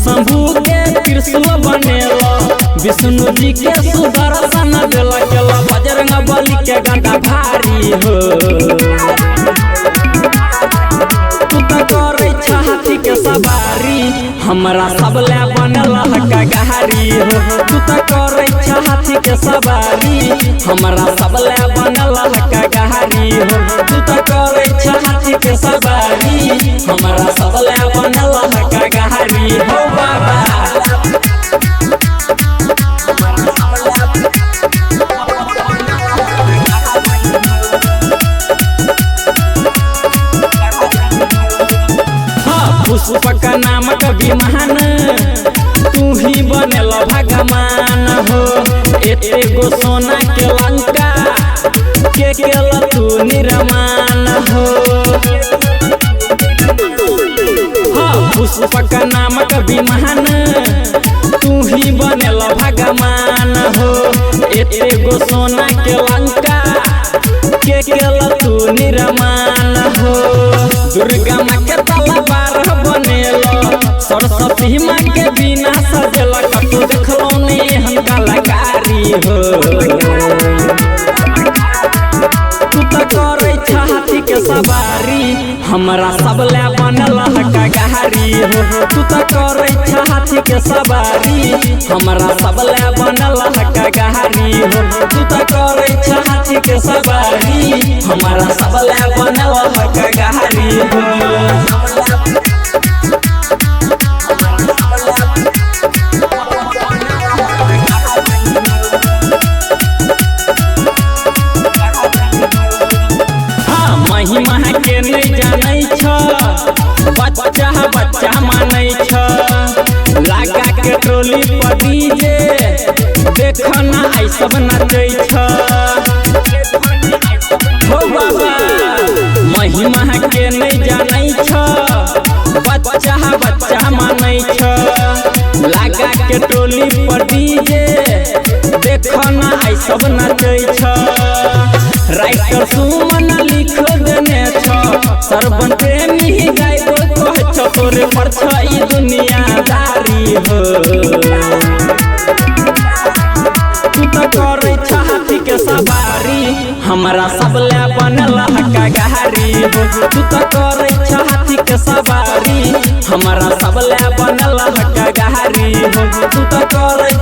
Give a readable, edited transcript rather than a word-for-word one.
शंभू के त्रिशूल बनेला विष्णु जी के सुदर्शन देला केला बजरंग बली के गदा भारी हो तू तो करे हाथी के सवारी हमरा सबले बनला का गहरी हो तू तो करे हाथी के सवारी हमरा सबले बनला का गहरी हो तू तो करे हाथी के सवारी हमरा सबले बनला का गहरी हो बाबा पुष्पक नामक विमान तू ही बनल भगवान हो एते गो सोना के लंका के केल तू निर्माण हो पुष्पक नामक विमान तू ही बनल भगवान हो एते गो सोना के लंका के केल तू निर्माण हो दुर्गा माँ के तलवार बनेला सरस्वती माँ के बिना सजला कतौ देखलो नहीं हम कलाकारी हो तू तो करे हाथी के सवारी हमरा सबले बनला का गहरी हो तू तो करे हाथी के सवारी हमरा सबले बनला का गहरी हो तू तो करे हाथी के सवारी हमरा सबले बनला का गहरी हो महिमा के नहीं जानै छ बच्चा बच्चा मानै छ लागा के ट्रोली पर डीजे देखना आई सब नाचै छ हो बाबा महिमा के नहीं जानै छ बच्चा बच्चा मानै छ लागा के ट्रोली पर डीजे देखना आई सब नाचै छ राइटर सुमन लिख देने छ सरबन प्रेमी गाइबो कह छ तोरे पर छ ई दुनियादारी हो तू तो करे हाथी के सवारी हमरा सबले बनला का गहरी हो तू तो करे हाथी के सवारी हमरा सबले बनला का गहरी हो तू तो करे